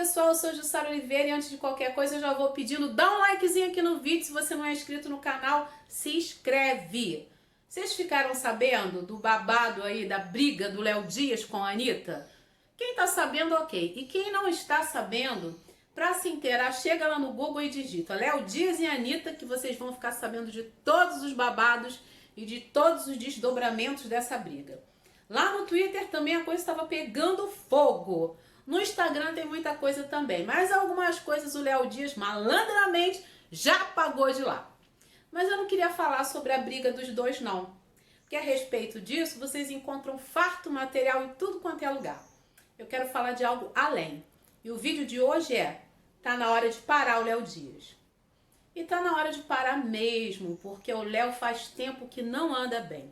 pessoal, eu sou Jussara Oliveira e antes de qualquer coisa eu já vou pedindo, dá um likezinho aqui no vídeo, se você não é inscrito no canal, se inscreve. Vocês ficaram sabendo do babado aí, da briga do Léo Dias com a Anitta? Quem tá sabendo, ok. E quem não está sabendo, pra se inteirar, chega lá no Google e digita Léo Dias e Anitta, que vocês vão ficar sabendo de todos os babados e de todos os desdobramentos dessa briga. Lá no Twitter também a coisa estava pegando fogo. No Instagram tem muita coisa também, mas algumas coisas o Léo Dias malandramente já apagou de lá. Mas eu não queria falar sobre a briga dos dois não, porque a respeito disso vocês encontram farto material em tudo quanto é lugar. Eu quero falar de algo além. E o vídeo de hoje tá na hora de parar o Léo Dias. E tá na hora de parar mesmo, porque o Léo faz tempo que não anda bem.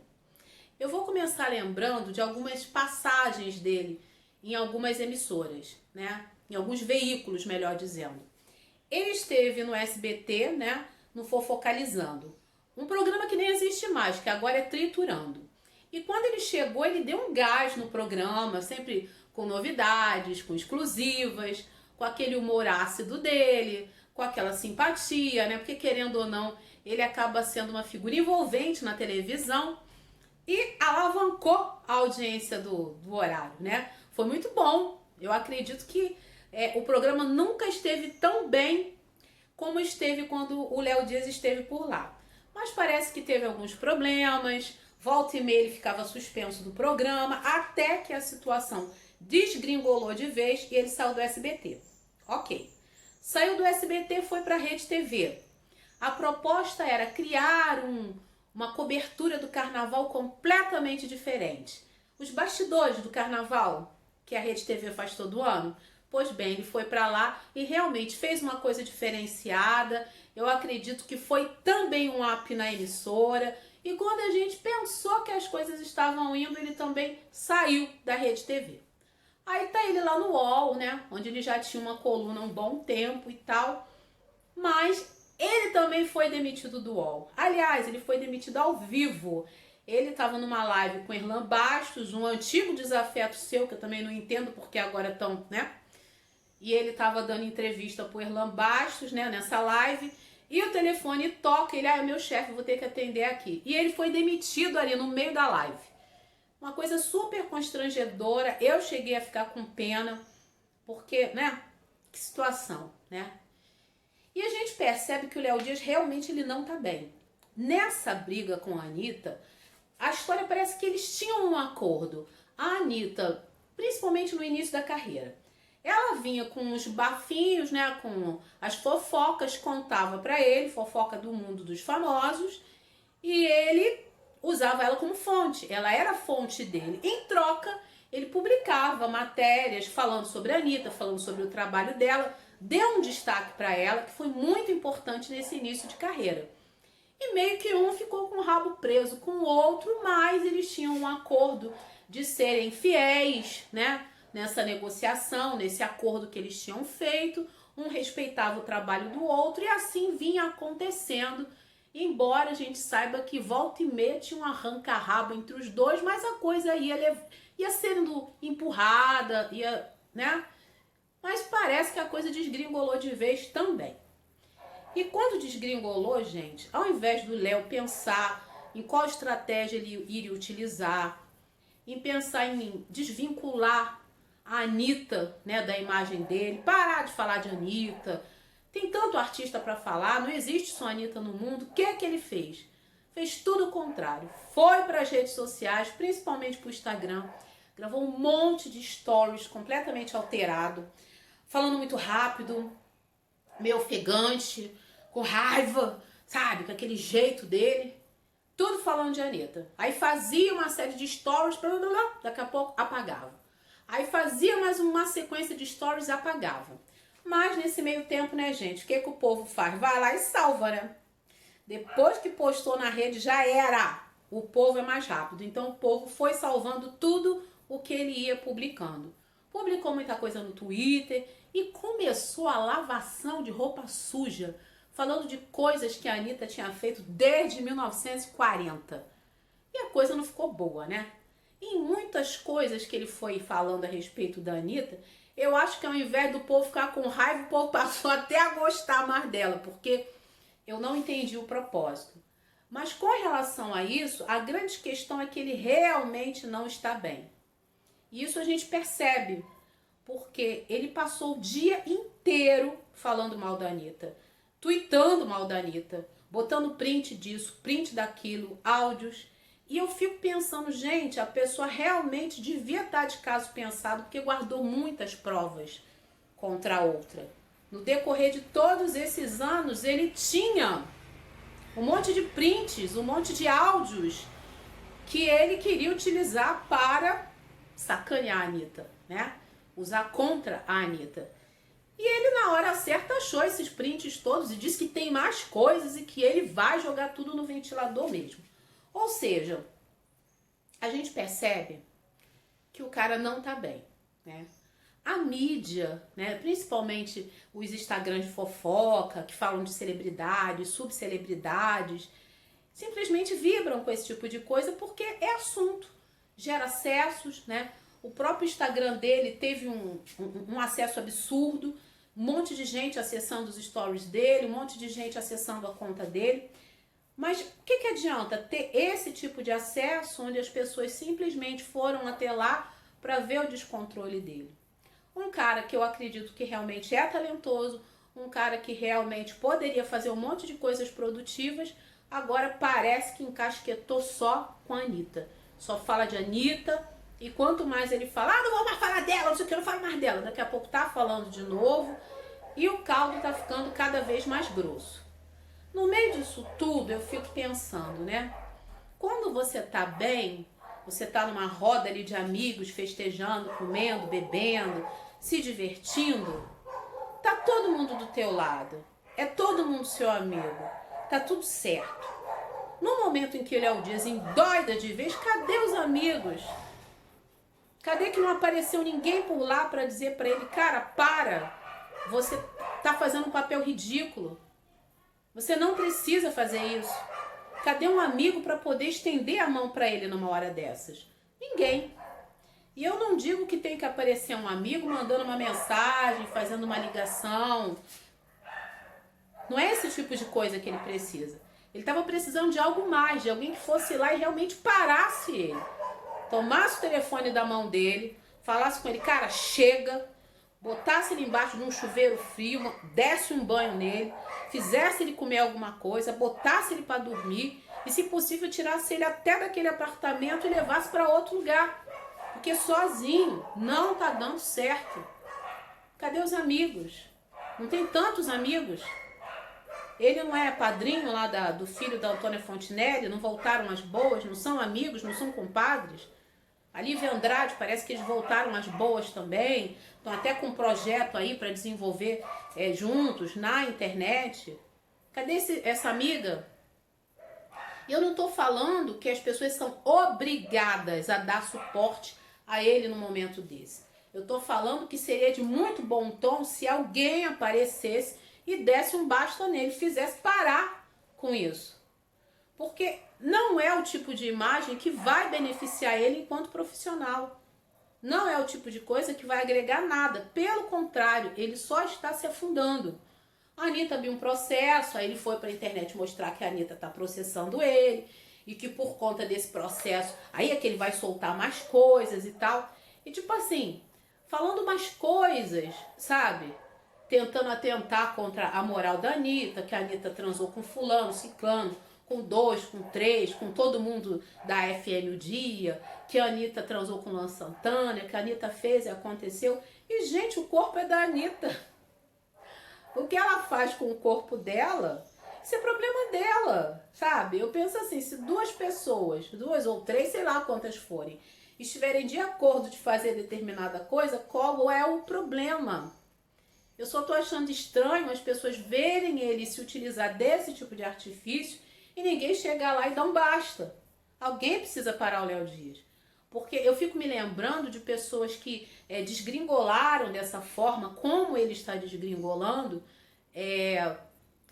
Eu vou começar lembrando de algumas passagens dele em algumas emissoras, né? Em alguns veículos, melhor dizendo. Ele esteve no SBT, né? No Fofocalizando. Um programa que nem existe mais, que agora é Triturando. E quando ele chegou, ele deu um gás no programa, sempre com novidades, com exclusivas, com aquele humor ácido dele, com aquela simpatia, né? Porque querendo ou não, ele acaba sendo uma figura envolvente na televisão e alavancou a audiência do horário, né? Foi muito bom. Eu acredito que o programa nunca esteve tão bem como esteve quando o Léo Dias esteve por lá. Mas parece que teve alguns problemas, volta e meia ele ficava suspenso do programa, até que a situação desgringolou de vez e ele saiu do SBT. Ok. Saiu do SBT, foi para a Rede TV. A proposta era criar uma cobertura do carnaval completamente diferente. Os bastidores do carnaval, que a Rede TV faz todo ano, pois bem, ele foi para lá e realmente fez uma coisa diferenciada. Eu acredito que foi também um up na emissora. E quando a gente pensou que as coisas estavam indo, ele também saiu da Rede TV. Aí tá ele lá no UOL, né? Onde ele já tinha uma coluna há um bom tempo e tal. Mas ele também foi demitido do UOL. Aliás, ele foi demitido ao vivo. Ele estava numa live com Erlan Bastos, um antigo desafeto seu, que eu também não entendo porque agora estão, né? E ele estava dando entrevista pro Erlan Bastos, né, nessa live. E o telefone toca, ele, meu chefe, vou ter que atender aqui. E ele foi demitido ali no meio da live. Uma coisa super constrangedora. Eu cheguei a ficar com pena, porque, né, que situação, né? E a gente percebe que o Léo Dias realmente ele não tá bem. Nessa briga com a Anitta, a história parece que eles tinham um acordo. A Anitta, principalmente no início da carreira, ela vinha com os bafinhos, né, com as fofocas, contava pra ele, fofoca do mundo dos famosos, e ele usava ela como fonte. Ela era a fonte dele. Em troca, ele publicava matérias falando sobre a Anitta, falando sobre o trabalho dela, deu um destaque para ela, que foi muito importante nesse início de carreira. E meio que um ficou com o rabo preso com o outro, mas eles tinham um acordo de serem fiéis, né? Nessa negociação, nesse acordo que eles tinham feito, um respeitava o trabalho do outro e assim vinha acontecendo, embora a gente saiba que volta e meia tinha um arranca-rabo entre os dois, mas a coisa ia sendo empurrada, né? Mas parece que a coisa desgringolou de vez também. E quando desgringolou, gente, ao invés do Léo pensar em qual estratégia ele iria utilizar, em pensar em desvincular a Anitta, né, da imagem dele, parar de falar de Anitta. Tem tanto artista para falar, não existe só Anitta no mundo. O que é que ele fez? Fez tudo o contrário. Foi para as redes sociais, principalmente para o Instagram, gravou um monte de stories completamente alterado, falando muito rápido, meio ofegante, com raiva, sabe, com aquele jeito dele. Tudo falando de Anitta. Aí fazia uma série de stories, blá, blá, blá, daqui a pouco apagava. Aí fazia mais uma sequência de stories e apagava. Mas nesse meio tempo, né, gente, o que o povo faz? Vai lá e salva, né? Depois que postou na rede, já era. O povo é mais rápido. Então o povo foi salvando tudo o que ele ia publicando. Publicou muita coisa no Twitter e começou a lavação de roupa suja, falando de coisas que a Anitta tinha feito desde 1940. E a coisa não ficou boa, né? Em muitas coisas que ele foi falando a respeito da Anitta, Eu acho que ao invés do povo ficar com raiva, o povo passou até a gostar mais dela, porque eu não entendi o propósito. Mas com relação a isso, a grande questão é que ele realmente não está bem. E isso a gente percebe, porque ele passou o dia inteiro falando mal da Anitta, tweetando mal da Anitta, botando print disso, print daquilo, áudios. E eu fico pensando, gente, a pessoa realmente devia estar de caso pensado, porque guardou muitas provas contra a outra. No decorrer de todos esses anos, ele tinha um monte de prints, um monte de áudios que ele queria utilizar para sacanear a Anitta, né? Usar contra a Anitta. E ele, na hora certa, achou esses prints todos e disse que tem mais coisas e que ele vai jogar tudo no ventilador mesmo. Ou seja, a gente percebe que o cara não tá bem, né? A mídia, né, principalmente os Instagrams de fofoca, que falam de celebridades, subcelebridades, simplesmente vibram com esse tipo de coisa porque é assunto, gera acessos, né? O próprio Instagram dele teve um acesso absurdo, um monte de gente acessando os stories dele, um monte de gente acessando a conta dele. Mas o que adianta ter esse tipo de acesso onde as pessoas simplesmente foram até lá para ver o descontrole dele? Um cara que eu acredito que realmente é talentoso, um cara que realmente poderia fazer um monte de coisas produtivas, agora parece que encasquetou só com a Anitta. Só fala de Anitta, e quanto mais ele fala, não vou mais falar dela, não sei o que, eu não falo mais dela. Daqui a pouco tá falando de novo, e o caldo tá ficando cada vez mais grosso. No meio disso tudo, eu fico pensando, né? Quando você tá bem, você tá numa roda ali de amigos, festejando, comendo, bebendo, se divertindo, tá todo mundo do teu lado. É todo mundo seu amigo. Tá tudo certo. No momento em que ele Léo Dias endoida de vez, cadê os amigos? Cadê que não apareceu ninguém por lá para dizer para ele, cara, para, você tá fazendo um papel ridículo. Você não precisa fazer isso. Cadê um amigo para poder estender a mão para ele numa hora dessas? Ninguém. E eu não digo que tem que aparecer um amigo mandando uma mensagem, fazendo uma ligação. Não é esse tipo de coisa que ele precisa. Ele estava precisando de algo mais, de alguém que fosse lá e realmente parasse ele. Tomasse o telefone da mão dele, falasse com ele, cara, chega, botasse ele embaixo de um chuveiro frio, desse um banho nele, fizesse ele comer alguma coisa, botasse ele para dormir e, se possível, tirasse ele até daquele apartamento e levasse para outro lugar. Porque sozinho não tá dando certo. Cadê os amigos? Não tem tantos amigos? Ele não é padrinho lá do filho da Antônia Fontinelli? Não voltaram as boas? Não são amigos? Não são compadres? A Lívia Andrade, parece que eles voltaram as boas também. Estão até com um projeto aí para desenvolver juntos na internet. Cadê essa amiga? E eu não estou falando que as pessoas são obrigadas a dar suporte a ele no momento desse. Eu estou falando que seria de muito bom tom se alguém aparecesse e desse um basta nele, fizesse parar com isso. Porque não é o tipo de imagem que vai beneficiar ele enquanto profissional. Não é o tipo de coisa que vai agregar nada. Pelo contrário, ele só está se afundando. A Anitta abriu um processo, aí ele foi para a internet mostrar que a Anitta está processando ele e que por conta desse processo, aí é que ele vai soltar mais coisas e tal. E tipo assim, falando umas coisas, sabe? Tentando atentar contra a moral da Anitta, que a Anitta transou com fulano, ciclano, com 2, com 3, com todo mundo da FM o dia, que a Anitta transou com o Luan Santana, que a Anitta fez e aconteceu. E, gente, o corpo é da Anitta. O que ela faz com o corpo dela, isso é problema dela, sabe? Eu penso assim, se duas pessoas, 2 ou 3, sei lá quantas forem, estiverem de acordo de fazer determinada coisa, qual é o problema? Eu só tô achando estranho as pessoas verem ele se utilizar desse tipo de artifício e ninguém chegar lá e dar um basta. Alguém precisa parar o Léo Dias. Porque eu fico me lembrando de pessoas que desgringolaram dessa forma, como ele está desgringolando,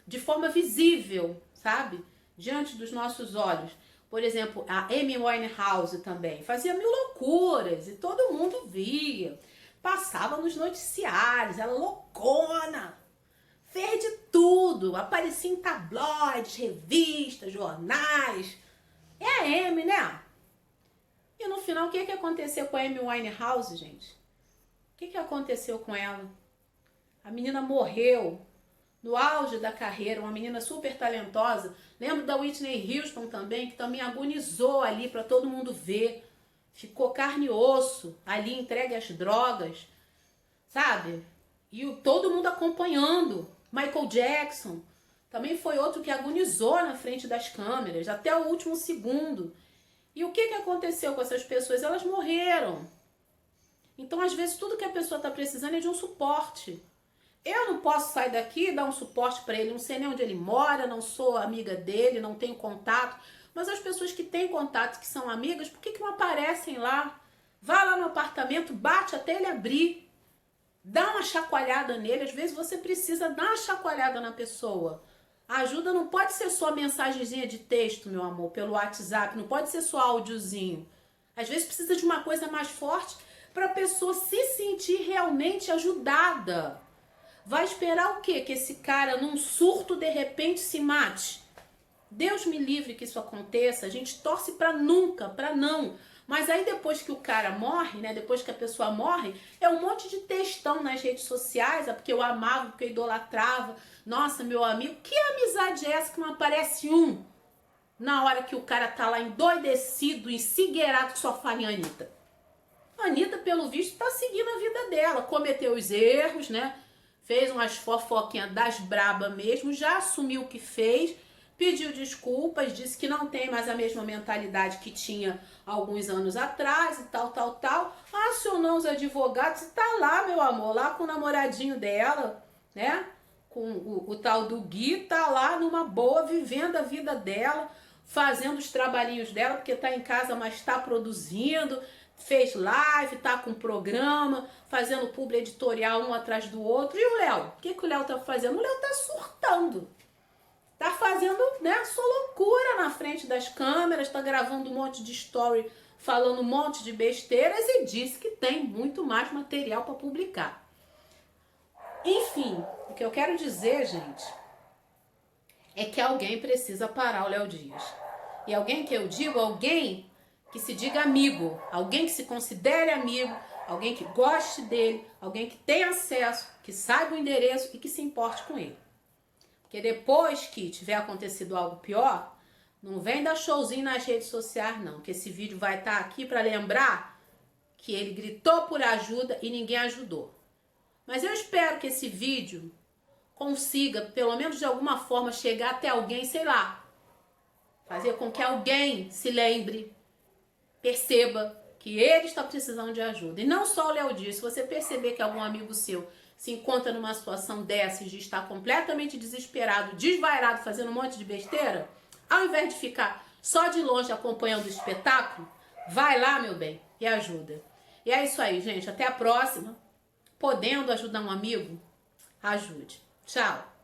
de forma visível, sabe? Diante dos nossos olhos. Por exemplo, a Amy Winehouse também fazia mil loucuras e todo mundo via. passava nos noticiários, ela loucona, fez de tudo, aparecia em tabloides, revistas, jornais. É a Amy, né? E no final, o que aconteceu com a Amy Winehouse, gente? O que aconteceu com ela? A menina morreu no auge da carreira, uma menina super talentosa. Lembro da Whitney Houston também, que também agonizou ali para todo mundo ver. Ficou carne e osso ali, entregue às drogas, sabe? E todo mundo acompanhando. Michael Jackson também foi outro que agonizou na frente das câmeras, até o último segundo. E o que aconteceu com essas pessoas? Elas morreram. Então, às vezes, tudo que a pessoa está precisando é de um suporte. Eu não posso sair daqui e dar um suporte para ele, não sei nem onde ele mora, não sou amiga dele, não tenho contato. Mas as pessoas que têm contato, que são amigas, por que não aparecem lá? Vá lá no apartamento, bate até ele abrir. Dá uma chacoalhada nele. Às vezes você precisa dar uma chacoalhada na pessoa. A ajuda não pode ser só mensagenzinha de texto, meu amor, pelo WhatsApp. Não pode ser só áudiozinho. Às vezes precisa de uma coisa mais forte para a pessoa se sentir realmente ajudada. Vai esperar o quê? Que esse cara, num surto, de repente se mate? Deus me livre que isso aconteça. A gente torce para nunca, para não. Mas aí depois que o cara morre, né? Depois que a pessoa morre, é um monte de textão nas redes sociais. É porque eu amava, porque eu idolatrava. Nossa, meu amigo, que amizade é essa que não aparece um na hora que o cara tá lá endoidecido, ensigueirado que só fala em Anitta? A Anitta, pelo visto, tá seguindo a vida dela. Cometeu os erros, né? Fez umas fofoquinhas das braba mesmo, já assumiu o que fez, pediu desculpas, disse que não tem mais a mesma mentalidade que tinha alguns anos atrás e tal. Acionou os advogados e tá lá, meu amor, lá com o namoradinho dela, né? Com o tal do Gui, tá lá numa boa, vivendo a vida dela, fazendo os trabalhinhos dela, porque tá em casa, mas tá produzindo. Fez live, tá com programa, fazendo publi editorial um atrás do outro. E o Léo? O que o Léo tá fazendo? O Léo tá surtando. Tá fazendo, né, sua loucura na frente das câmeras, tá gravando um monte de story, falando um monte de besteiras e disse que tem muito mais material para publicar. Enfim, o que eu quero dizer, gente, é que alguém precisa parar o Léo Dias. E alguém que eu digo, alguém que se diga amigo, alguém que se considere amigo, alguém que goste dele, alguém que tenha acesso, que saiba o endereço e que se importe com ele. Porque depois que tiver acontecido algo pior, não vem dar showzinho nas redes sociais não, que esse vídeo vai estar aqui para lembrar que ele gritou por ajuda e ninguém ajudou. Mas eu espero que esse vídeo consiga, pelo menos de alguma forma, chegar até alguém, sei lá, fazer com que alguém se lembre, perceba que ele está precisando de ajuda. E não só o Léo Dias. Se você perceber que algum amigo seu se encontra numa situação dessas, de estar completamente desesperado, desvairado, fazendo um monte de besteira, ao invés de ficar só de longe acompanhando o espetáculo, vai lá, meu bem, e ajuda. E é isso aí, gente. Até a próxima. Podendo ajudar um amigo, ajude. Tchau.